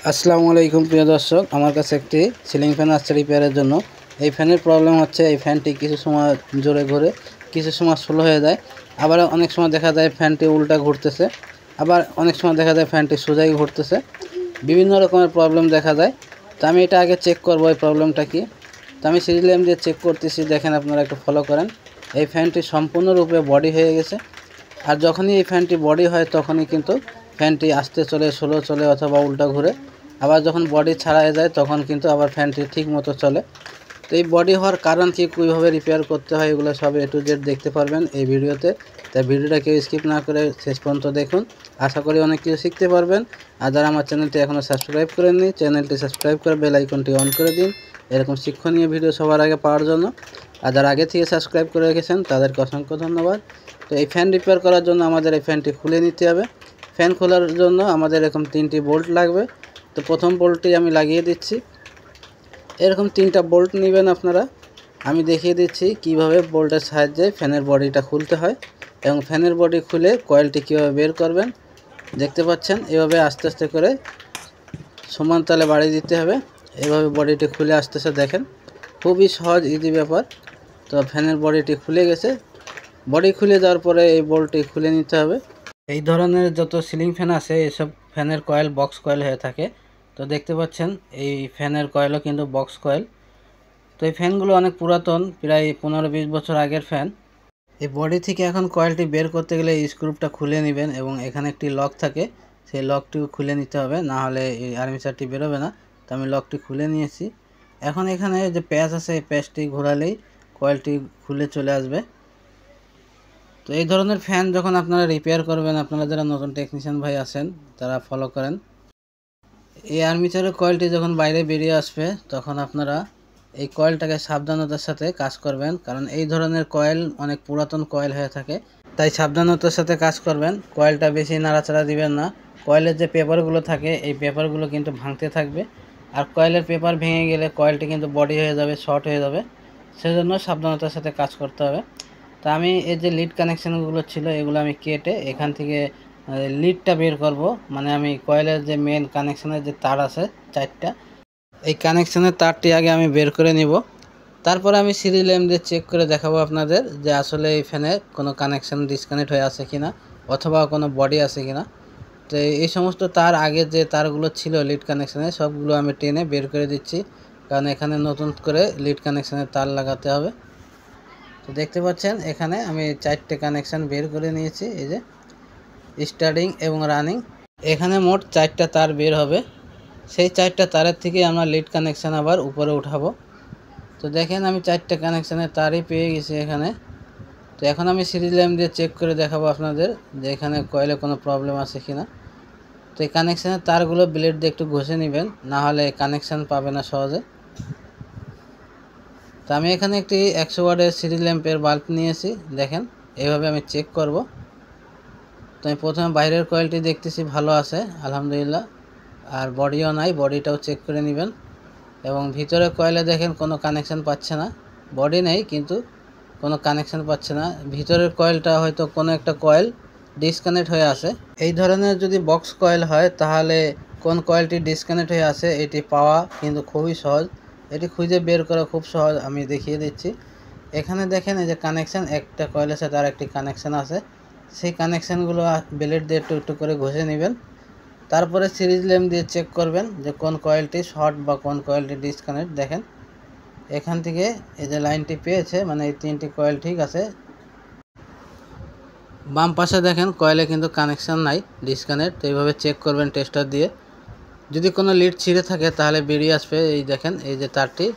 আসসালামু আলাইকুম প্রিয় দর্শক, আমার কাছে একটি সিলিং ফ্যান আসছে রিপেয়ারের জন্য। এই ফ্যানের প্রবলেম হচ্ছে এই ফ্যানটি কিছু সময় জোরে ঘুরে, কিছু সময় স্লো হয়ে যায়। আবার অনেক সময় দেখা যায় ফ্যানটি উল্টা ঘুরতেছে, আবার অনেক সময় দেখা যায় ফ্যানটি সোজাই ঘুরতেছে। বিভিন্ন রকমের প্রবলেম দেখা যায়। তো আমি এটা আগে চেক করব এই প্রবলেমটা কি। তো আমি সিরিজ ল্যাম্প দিয়ে চেক করতেছি, দেখেন আপনারা একটু ফলো করেন। এই ফ্যানটি সম্পূর্ণরূপে বডি হয়ে গেছে। আর যখনই এই ফ্যানটি বডি হয় তখনই কিন্তু ফ্যানটি আস্তে চলে, স্লো চলে অথবা উল্টা ঘুরে। আবার যখন বডি ছাড়া যায় তখন কিন্তু আবার ফ্যানটি ঠিক মতো চলে। তো এই বডি হওয়ার কারণ কি, কীভাবে রিপেয়ার করতে হয়, এগুলো সব A to Z দেখতে পারবেন এই ভিডিওতে। তাই ভিডিওটা কেউ স্কিপ না করে শেষ পর্যন্ত দেখুন, আশা করি অনেক কিছু শিখতে পারবেন। আর যারা আমার চ্যানেলটি এখনও সাবস্ক্রাইব করেননি, চ্যানেলটি সাবস্ক্রাইব করে বেল আইকনটি অন করে দিন এরকম শিক্ষণীয় ভিডিও সবার আগে পাওয়ার জন্য। আর যারা আগে থেকে সাবস্ক্রাইব করে রেখেছেন তাদেরকে অসংখ্য ধন্যবাদ। তো এই ফ্যান রিপেয়ার করার জন্য আমাদের এই ফ্যানটি খুলে নিতে হবে। ফ্যান খোলার জন্য আমাদের এরকম 3টি বোল্ট লাগবে। তো প্রথম বোল্টটি আমি লাগিয়ে দিচ্ছি। এরকম 3টা বোল্ট নেবেন আপনারা। আমি দেখিয়ে দিচ্ছি কিভাবে বোল্টের সাহায্যে ফ্যানের বডিটা খুলতে হয় এবং ফ্যানের বডি খুলে কয়েলটি কীভাবে বের করবেন। দেখতে পাচ্ছেন এভাবে আস্তে আস্তে করে সমান তালে বাড়িয়ে দিতে হবে। এভাবে বডিটি খুলে আসতেছে, দেখেন খুবই সহজ ইজি ব্যাপার। তো ফ্যানের বডিটি খুলে গেছে। বডি খুলে যাওয়ার পরে এই বোল্টটি খুলে নিতে হবে। এই ধরনের যত সিলিং ফ্যান আছে এসব ফ্যানের কয়েল বক্স কয়েল হয়ে থাকে। তো দেখতে পাচ্ছেন এই ফ্যানের কয়েলও কিন্তু বক্স কয়েল। তো এই ফ্যানগুলো অনেক পুরাতন, প্রায় 15-20 বছর আগের ফ্যান। এই বডি থেকে এখন কয়েলটি বের করতে গেলে এই স্ক্রুপটা খুলে নেবেন এবং এখানে একটি লক থাকে, সেই লকটিও খুলে নিতে হবে, না হলে এই আর্মেচারটি বেরোবে না। তো আমি লকটি খুলে নিয়েছি। এখন এখানে যে প্যাচ আছে এই প্যাচটি ঘোরালেই কয়েলটি খুলে চলে আসবে। তো এই ধরনের ফ্যান যখন আপনারা রিপেয়ার করবেন, আপনারা যারা নতুন টেকনিশিয়ান ভাই আছেন তারা ফলো করেন। এই আর্মেচারের কয়েলটি যখন বাইরে বেরিয়ে আসবে তখন আপনারা এই কয়েলটাকে সাবধানতার সাথে কাজ করবেন, কারণ এই ধরনের কয়েল অনেক পুরাতন কয়েল হয়ে থাকে। তাই সাবধানতার সাথে কাজ করবেন, কয়েলটা বেশি নাড়াচাড়া দিবেন না। কয়েলের যে পেপারগুলো থাকে এই পেপারগুলো কিন্তু ভাঙতে থাকবে, আর কয়েলের পেপার ভেঙে গেলে কয়েলটি কিন্তু বডি হয়ে যাবে, শর্ট হয়ে যাবে। সেজন্য সাবধানতার সাথে কাজ করতে হবে। তা আমি এই যে লিড কানেকশানগুলো ছিল এগুলো আমি কেটে এখান থেকে লিডটা বের করব। মানে আমি কয়েলের যে মেন কানেকশানের যে তার আছে 4টা, এই কানেকশানের তারটি আগে আমি বের করে নিব। তারপরে আমি সিরিজ ল্যাম্প দিয়ে চেক করে দেখাবো আপনাদের যে আসলে এই ফ্যানে কোনো কানেকশান ডিসকানেক্ট হয়ে আছে কিনা অথবা কোনো বডি আছে কিনা। তো এই সমস্ত তার আগে যে তারগুলো ছিল লিড কানেকশানে সবগুলো আমি টেনে বের করে দিচ্ছি, কারণ এখানে নতুন করে লিড কানেকশানের তার লাগাতে হবে। তো দেখতে পাচ্ছেন এখানে আমি 4টে কানেকশান বের করে নিয়েছি, এই যে স্টার্টিং এবং রানিং। এখানে মোট 4টা তার বের হবে। সেই 4টা তারের থেকে আমরা লিড কানেকশান আবার উপরে উঠাবো। তো দেখেন আমি 4টে কানেকশানের তারই পেয়ে গেছি এখানে। তো এখন আমি সিরিজ ল্যাম্প দিয়ে চেক করে দেখাবো আপনাদের যে এখানে কয়েলে কোনো প্রবলেম আছে কিনা। তো এই কানেকশানের তারগুলো ব্লেড দিয়ে একটু ঘষে নেবেন, না হলে কানেকশান পাবে না সহজে। তো আমি এখানে একটি 100 ওয়াটের সিরিজ ল্যাম্পের বাল্ব নিয়েছি, দেখেন এইভাবে আমি চেক করব। তো আমি প্রথমে বাইরের কয়েলটি দেখতেছি ভালো আছে আলহামদুলিল্লাহ, আর বডিও নাই, বডিটাও চেক করে নেবেন। এবং ভিতরে কয়েলে দেখেন কোনো কানেকশান পাচ্ছে না, বডি নেই কিন্তু কোনো কানেকশান পাচ্ছে না। ভিতরের কয়েলটা হয়তো কোনো একটা কয়েল ডিসকানেক্ট হয়ে আছে। এই ধরনের যদি বক্স কয়েল হয় তাহলে কোন কয়েলটি ডিসকানেক্ট হয়ে আছে এটি পাওয়া কিন্তু খুবই সহজ, এটি খুঁজে বের করা খুব সহজ। আমি দেখিয়ে দিচ্ছি। এখানে দেখেন এই যে কানেকশান, একটা কয়েলের সাথে আর একটি কানেকশান আছে, সেই কানেকশানগুলো ব্লেড দিয়ে একটু একটু করে ঘষে নেবেন। তারপরে সিরিজ ল্যাম্প দিয়ে চেক করবেন যে কোন কয়েলটি শর্ট বা কোন কয়েলটি ডিসকানেক্ট। দেখেন এখান থেকে এই যে লাইনটি পেয়েছে, মানে এই 3টি কয়েল ঠিক আছে। বাম পাশে দেখেন কয়েলে কিন্তু কানেকশান নাই, ডিসকানেক্ট। তো এইভাবে চেক করবেন টেস্টার দিয়ে। যদি কোনো লিড ছিঁড়ে থাকে তাহলে বেরিয়ে আসবে। এই দেখেন এই যে তারটি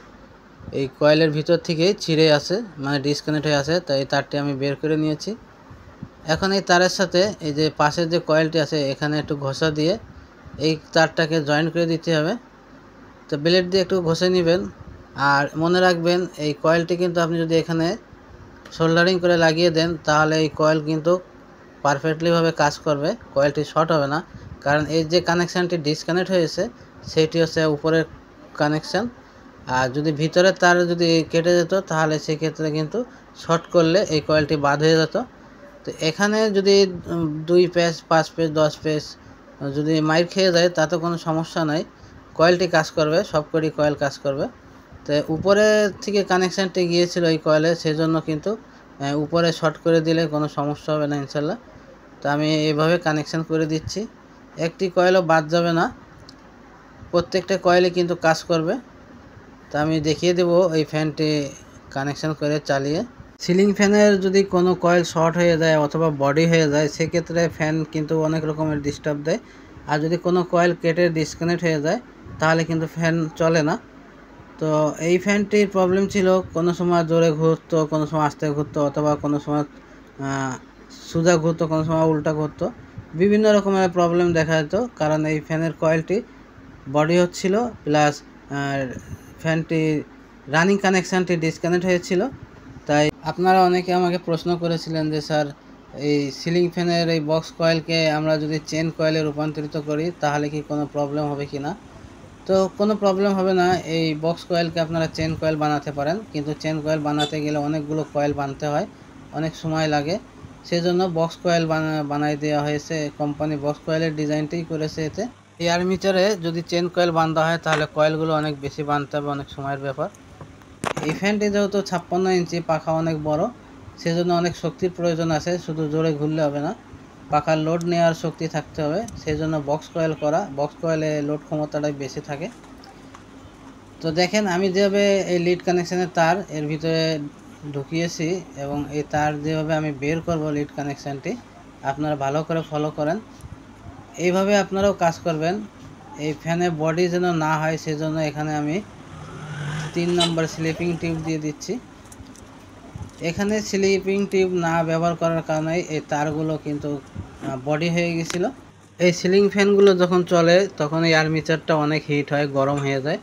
এই কয়েলের ভিতর থেকে ছিঁড়ে আছে, মানে ডিসকানেক্ট হয়ে আছে। তো এই তারটি আমি বের করে নিয়েছি। এখন এই তারের সাথে এই যে পাশের যে কয়েলটি আছে এখানে একটু ঘষা দিয়ে এই তারটাকে জয়েন করে দিতে হবে। তো ব্লেড দিয়ে একটু ঘষে নেবেন। আর মনে রাখবেন এই কয়েলটি কিন্তু আপনি যদি এখানে সোল্ডারিং করে লাগিয়ে দেন তাহলে এই কয়েল কিন্তু পারফেক্টলিভাবে কাজ করবে, কয়েলটি শর্ট হবে না। কারণ এই যে কানেকশানটি ডিসকানেক্ট হয়েছে সেটি হচ্ছে উপরের কানেকশান, আর যদি ভিতরের তার যদি কেটে যেত তাহলে সেক্ষেত্রে কিন্তু শর্ট করলে এই কয়েলটি বাদ হয়ে যেত। তো এখানে যদি 2 পেজ 5 পেজ 10 পেজ যদি মাইর খেয়ে যায় তাতে কোনো সমস্যা নাই, কয়েলটি কাজ করবে, সবকটি কয়েল কাজ করবে। তো উপরে থেকে কানেকশানটি গিয়েছিল এই কয়েলে, সেই জন্য কিন্তু উপরে শর্ট করে দিলে কোনো সমস্যা হবে না ইনশাল্লাহ। তো আমি এইভাবে কানেকশান করে দিচ্ছি, একটি কয়েলও বাদ যাবে না, প্রত্যেকটা কয়েলে কিন্তু কাজ করবে। তো আমি দেখিয়ে দেব এই ফ্যানটি কানেকশান করে চালিয়ে। সিলিং ফ্যানের যদি কোনো কয়েল শর্ট হয়ে যায় অথবা বডি হয়ে যায়, সেক্ষেত্রে ফ্যান কিন্তু অনেক রকমের ডিস্টার্ব দেয়। আর যদি কোনো কয়েল কেটে ডিসকানেক্ট হয়ে যায় তাহলে কিন্তু ফ্যান চলে না। তো এই ফ্যানটির প্রবলেম ছিল, কোনো সময় জোরে ঘুরতো, কোনো সময় আস্তে ঘুরতো, অথবা কোনো সময় সোজা ঘুরতো, কোনো সময় উল্টা ঘুরতো, বিভিন্ন রকমের প্রবলেম দেখা যেত। কারণ এই ফ্যানের কয়েলটি বডি হচ্ছিল প্লাস ফ্যানটি রানিং কানেকশানটি ডিসকানেক্ট হয়েছিল। তাই আপনারা অনেকে আমাকে প্রশ্ন করেছিলেন যে স্যার, এই সিলিং ফ্যানের এই বক্স কয়েলকে আমরা যদি চেন কয়েলে রূপান্তরিত করি তাহলে কি কোনো প্রবলেম হবে কি না? তো কোনো প্রবলেম হবে না, এই বক্স কয়েলকে আপনারা চেন কয়েল বানাতে পারেন, কিন্তু চেন কয়েল বানাতে গেলে অনেকগুলো কয়েল বানতে হয়, অনেক সময় লাগে। সেজন্য বক্স কয়েল বানাই দেওয়া হয়েছে, কোম্পানি বক্স কয়েলের ডিজাইনটাই করেছে এতে। এই আর্মিচারে যদি চেন কয়েল বাঁধা হয় তাহলে কয়েলগুলো অনেক বেশি বাঁধতে হবে, অনেক সময়ের ব্যাপার। এই ফ্যানটি যেহেতু 56 ইঞ্চি, পাখা অনেক বড়, সেজন্য অনেক শক্তির প্রয়োজন আছে, শুধু জোরে ঘুরলে হবে না, পাখার লোড নেওয়ার শক্তি থাকতে হবে। সেই জন্য বক্স কয়েল করা, বক্স কয়েলে লোড ক্ষমতাটাই বেশি থাকে। তো দেখেন আমি যেভাবে এই লিড কানেকশানের তার এর ভিতরে ঢুকিয়েছি এবং এই তার যেভাবে আমি বের করব লিড কানেকশানটি, আপনারা ভালো করে ফলো করেন, এইভাবে আপনারাও কাজ করবেন। এই ফ্যানের বডি যেন না হয় সেজন্য এখানে আমি 3 নম্বর স্লিপিং টিউব দিয়ে দিচ্ছি। এখানে স্লিপিং টিউব না ব্যবহার করার কারণে এই তারগুলো কিন্তু বডি হয়ে গেছিলো। এই সিলিং ফ্যানগুলো যখন চলে তখন এই আর্মিচারটা অনেক হিট হয়, গরম হয়ে যায়,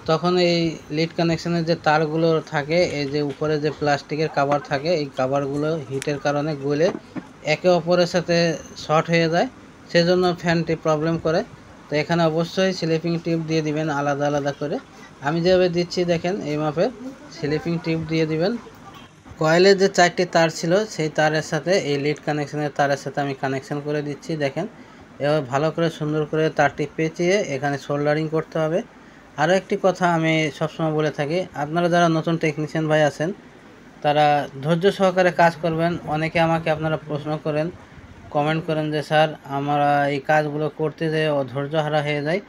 তখন এই লিড কানেকশানের যে তারগুলো থাকে, এই যে উপরে যে প্লাস্টিকের কাভার থাকে, এই কাভারগুলো হিটের কারণে গলে একে অপরের সাথে শর্ট হয়ে যায়, সেজন্য ফ্যানটি প্রবলেম করে। তো এখানে অবশ্যই স্লিপিং টিউব দিয়ে দিবেন আলাদা আলাদা করে। আমি যেভাবে দিচ্ছি দেখেন, এই মাপের স্লিপিং টিউব দিয়ে দিবেন। কয়েলের যে 4টি তার ছিল সেই তারের সাথে এই লিড কানেকশানের তারের সাথে আমি কানেকশান করে দিচ্ছি। দেখেন এবার ভালো করে সুন্দর করে তারটি পেঁচিয়ে এখানে সোল্ডারিং করতে হবে। আরও একটি কথা আমি সবসময় বলে থাকি, আপনারা যারা নতুন টেকনিশিয়ান ভাই আছেন তারা ধৈর্য সহকারে কাজ করবেন। অনেকে আমাকে আপনারা প্রশ্ন করেন, কমেন্ট করেন যে স্যার আমরা এই কাজগুলো করতে যেয়ে ধৈর্য হারা হয়ে যায়,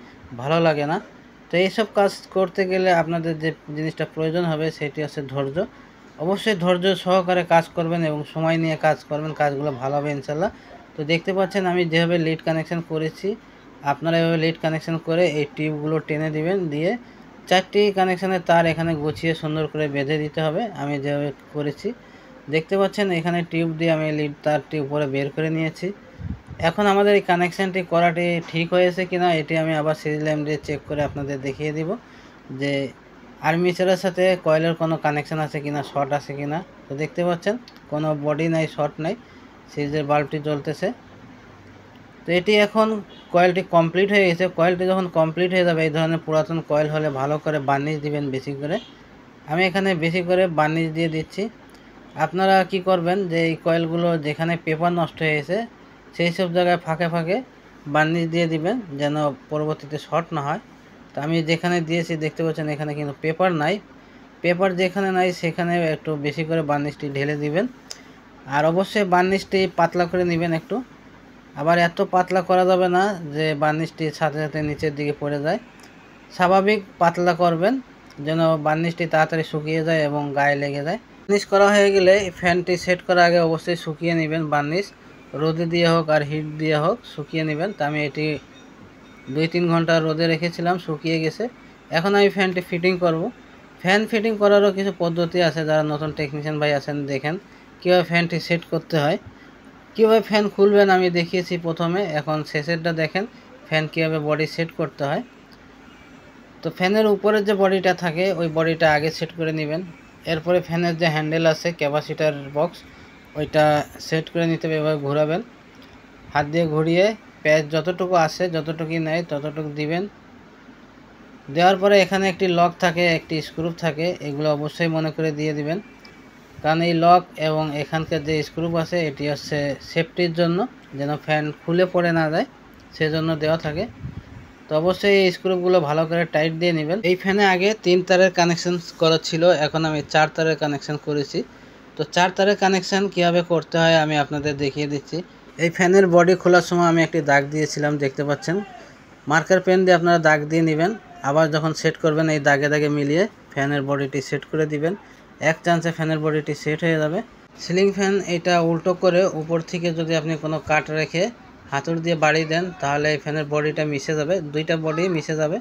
ভালো লাগে না। তো এইসব কাজ করতে গেলে আপনাদের যে জিনিসটা প্রয়োজন হবে সেটি হচ্ছে ধৈর্য। অবশ্যই ধৈর্য সহকারে কাজ করবেন এবং সময় নিয়ে কাজ করবেন, কাজগুলো ভালো হবে ইনশাল্লাহ। তো দেখতে পাচ্ছেন আমি যেভাবে লিড কানেকশান করেছি, আপনারা এভাবে লিড কানেকশান করে এই টিউবগুলো টেনে দিবেন, দিয়ে 4টি কানেকশানের তার এখানে গুছিয়ে সুন্দর করে বেঁধে দিতে হবে। আমি যেভাবে করেছি দেখতে পাচ্ছেন, এখানে টিউব দিয়ে আমি লিড তারটি উপরে বের করে নিয়েছি। এখন আমাদের এই কানেকশানটি করাটি ঠিক হয়েছে কিনা এটি আমি আবার সিরিয়াল ল্যাম্প দিয়ে চেক করে আপনাদের দেখিয়ে দিব যে আর্মিচারের সাথে কয়েলের কোনো কানেকশান আছে কিনা, শর্ট আছে কিনা। তো দেখতে পাচ্ছেন কোনো বডি নাই, শর্ট নাই, সিরিজের বাল্বটি জ্বলতেছে। তো এটি এখন কয়েলটি কমপ্লিট হয়ে গেছে। কয়েলটি যখন কমপ্লিট হয়ে যাবে, এই ধরনের পুরাতন কয়েল হলে ভালো করে বার্নিশ দিবেন বেশি করে। আমি এখানে বেশি করে বার্নিশ দিয়ে দিচ্ছি। আপনারা কি করবেন যে এই কয়েলগুলো যেখানে পেপার নষ্ট হয়ে গেছে সেই সব জায়গায় ফাঁকে ফাঁকে বার্নিশ দিয়ে দিবেন যেন পরবর্তীতে শর্ট না হয়। তো আমি যেখানে দিয়েছি দেখতে পাচ্ছেন এখানে কিন্তু পেপার নাই, পেপার যেখানে নাই সেখানে একটু বেশি করে বার্নিশটি ঢেলে দিবেন। আর অবশ্যই বার্নিশটি পাতলা করে নেবেন একটু, আবার এত পাতলা করা যাবে না যে বার্নিশটি সাথে সাথে নিচের দিকে পড়ে যায়। স্বাভাবিক পাতলা করবেন যেন বার্নিশটি তাড়াতাড়ি শুকিয়ে যায় এবং গায়ে লেগে যায়। বার্নিশ করা হয়ে গেলে ফ্যানটি সেট করার আগে অবশ্যই শুকিয়ে নেবেন, বার্নিশ রোদে দিয়ে হোক আর হিট দিয়ে হোক শুকিয়ে নেবেন। তা আমি এটি 2-3 ঘন্টা রোদে রেখেছিলাম, শুকিয়ে গেছে। এখন আমি ফ্যানটি ফিটিং করব। ফ্যান ফিটিং করারও কিছু পদ্ধতি আছে, যারা নতুন টেকনিশিয়ান ভাই আছেন দেখেন কীভাবে ফ্যানটি সেট করতে হয়, কীভাবে ফ্যান খুলবেন আমি দেখিয়েছি প্রথমে। এখন শেষেরটা দেখেন ফ্যান কীভাবে বডি সেট করতে হয়। তো ফ্যানের উপরের যে বডিটা থাকে ওই বডিটা আগে সেট করে নেবেন, এরপরে ফ্যানের যে হ্যান্ডেল আছে ক্যাপাসিটার বক্স ওইটা সেট করে নিতে হবে। এভাবে ঘোরাবেন, হাত দিয়ে ঘুরিয়ে প্যাচ যতটুকু আসে যতটুকুই নেয় ততটুকু দিবেন। দেওয়ার পরে এখানে একটি লক থাকে, একটি স্ক্রু থাকে, এগুলো অবশ্যই মনে করে দিয়ে দিবেন, কারণ এই লক এবং এখানকার যে স্ক্রু আছে এটি হচ্ছে সেফটির জন্য, যেন ফ্যান খুলে পড়ে না যায়। সেজন্য দেওয়া থাকে। তো অবশ্যই এই স্ক্রুগুলো ভালো করে টাইট দিয়ে নেবেন। এই ফ্যানে আগে 3 তারের কানেকশন করা ছিল, এখন আমি 4 তারের কানেকশন করেছি। তো 4 তারের কানেকশন কীভাবে করতে হয় আমি আপনাদের দেখিয়ে দিচ্ছি। এই ফ্যানের বডি খোলার সময় আমি একটি দাগ দিয়েছিলাম, দেখতে পাচ্ছেন। মার্কার পেন দিয়ে আপনারা দাগ দিয়ে নেবেন, আবার যখন সেট করবেন এই দাগে দাগে মিলিয়ে ফ্যানের বডিটি সেট করে দিবেন। এক চান্সে ফ্যানের বডিটি সেট হয়ে যাবে। সিলিং ফ্যান এটা উল্টো করে উপর থেকে যদি আপনি কোনো কাট রেখে হাতুড় দিয়ে বাড়ি দেন তাহলে এই ফ্যানের বডিটা মিশে যাবে, দুইটা বডি মিশে যাবে।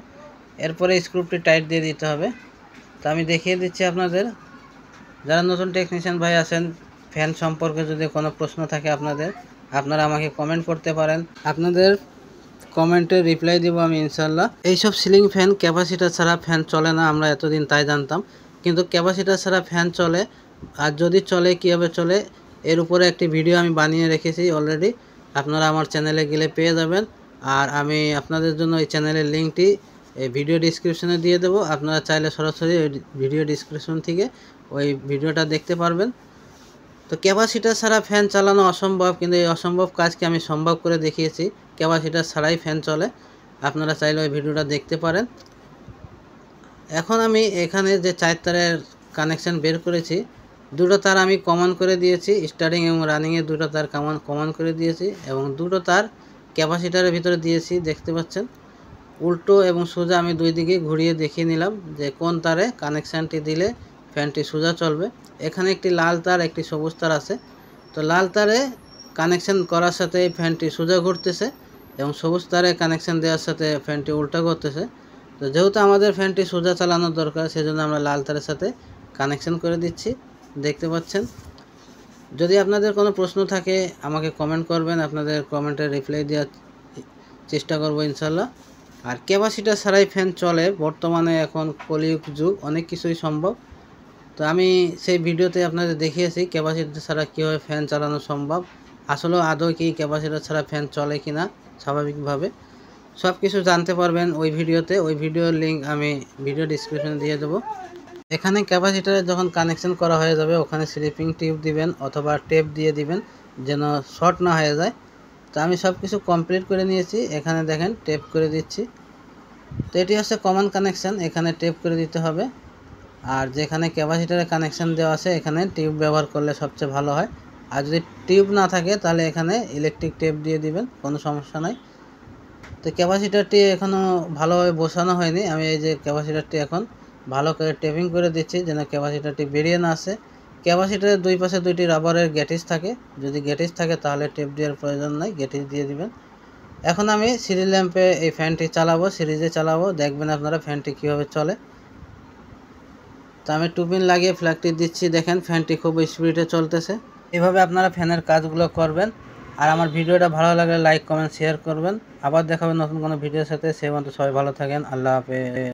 এরপরে স্ক্রুপটি টাইট দিয়ে দিতে হবে। তো আমি দেখিয়ে দিচ্ছি আপনাদের। যারা নতুন টেকনিশিয়ান ভাই আছেন, ফ্যান সম্পর্কে যদি কোনো প্রশ্ন থাকে আপনারা আমাকে কমেন্ট করতে পারেন, আপনাদের কমেন্টে রিপ্লাই দিব আমি ইনশাল্লাহ। এইসব সিলিং ফ্যান ক্যাপাসিটার ছাড়া ফ্যান চলে না, আমরা এতদিন তাই জানতাম, কিন্তু ক্যাপাসিটার ছাড়া ফ্যান চলে। আর যদি চলে কীভাবে চলে এর উপরে একটি ভিডিও আমি বানিয়ে রেখেছি অলরেডি, আপনারা আমার চ্যানেলে গেলে পেয়ে যাবেন। আর আমি আপনাদের জন্য এই চ্যানেলের লিঙ্কটি এই ভিডিও ডিসক্রিপশনে দিয়ে দেবো, আপনারা চাইলে সরাসরি ওই ভিডিও ডিসক্রিপশন থেকে ওই ভিডিওটা দেখতে পারবেন। তো ক্যাপাসিটার ছাড়া ফ্যান চালানো অসম্ভব, কিন্তু এই অসম্ভব কাজকে আমি সম্ভব করে দেখিয়েছি। ক্যাপাসিটার ছাড়াই ফ্যান চলে, আপনারা চাইলে ওই ভিডিওটা দেখতে পারেন। এখন আমি এখানে যে 4 তারের কানেকশান বের করেছি, দুটো তার আমি কমন করে দিয়েছি, স্টার্টিং এবং রানিংয়ে দুটো তার কমন করে দিয়েছি এবং দুটো তার ক্যাপাসিটারের ভিতরে দিয়েছি, দেখতে পাচ্ছেন। উল্টো এবং সোজা আমি দুই দিকে ঘুরিয়ে দেখিয়ে নিলাম যে কোন তারে কানেকশানটি দিলে ফ্যানটি সোজা চলবে। এখানে একটি লাল তার একটি সবুজ তার আছে। তো লাল তারে কানেকশান করার সাথে ফ্যানটি সোজা ঘুরতেছে এবং সবুজ তারে কানেকশান দেওয়ার সাথে ফ্যানটি উল্টা করতেছে। তো যেহেতু আমাদের ফ্যানটি সোজা চালানোর দরকার, সেজন্য আমরা লাল তারের সাথে কানেকশান করে দিচ্ছি, দেখতে পাচ্ছেন। যদি আপনাদের কোনো প্রশ্ন থাকে আমাকে কমেন্ট করবেন, আপনাদের কমেন্টে রিপ্লাই দেওয়ার চেষ্টা করব ইনশাল্লাহ। আর ক্যাপাসিটার ছাড়াই ফ্যান চলে, বর্তমানে এখন কলিযুগ যুগ, অনেক কিছুই সম্ভব। তো আমি সেই ভিডিওতে আপনাদের দেখিয়েছি ক্যাপাসিটার ছাড়া কীভাবে ফ্যান চালানো সম্ভব, আসলে আদৌ কি ক্যাপাসিটার ছাড়া ফ্যান চলে কিনা স্বাভাবিকভাবে, সব কিছু জানতে পারবেন ওই ভিডিওতে। ওই ভিডিওর লিঙ্ক আমি ভিডিও ডিসক্রিপশনে দিয়ে দেবো। এখানে ক্যাপাসিটারে যখন কানেকশন করা হয়ে যাবে ওখানে স্লিপিং টিউব দিবেন অথবা টেপ দিয়ে দিবেন যেন শর্ট না হয়ে যায়। তো আমি সব কিছু কমপ্লিট করে নিয়েছি, এখানে দেখেন টেপ করে দিচ্ছি। তো এটি হচ্ছে কমন কানেকশান, এখানে টেপ করে দিতে হবে। আর যেখানে ক্যাপাসিটারে কানেকশান দেওয়া আছে এখানে টিউব ব্যবহার করলে সবচেয়ে ভালো হয়। আর যদি টিউব না থাকে তাহলে এখানে ইলেকট্রিক টেপ দিয়ে দিবেন, কোনো সমস্যা নাই। তো ক্যাপাসিটারটি এখনও ভালোভাবে বসানো হয়নি, আমি এই যে ক্যাপাসিটারটি এখন ভালো করে টেপিং করে দিচ্ছি যেন ক্যাপাসিটারটি বেরিয়ে না আসে। ক্যাপাসিটারের দুই পাশে দুইটি রাবারের গ্যাটিস থাকে, যদি গ্যাটিস থাকে তাহলে টেপ দেওয়ার প্রয়োজন নাই, গ্যাটিস দিয়ে দিবেন। এখন আমি সিরিজ ল্যাম্পে এই ফ্যানটি চালাবো, সিরিজে চালাবো, দেখবেন আপনারা ফ্যানটি কীভাবে চলে। তো আমি টুপিন লাগিয়ে ফ্ল্যাগটি দিচ্ছি, দেখেন ফ্যানটি খুব স্পিডে চলতেছে। এভাবে আপনারা ফ্যানের কাজগুলো করবেন। আর আমার ভিডিওটা ভালো লাগলে লাইক কমেন্ট শেয়ার করবেন। আবার দেখা হবে নতুন কোনো ভিডিওর সাথে, সে পর্যন্ত সবাই ভালো থাকেন, আল্লাহ হাফেজ।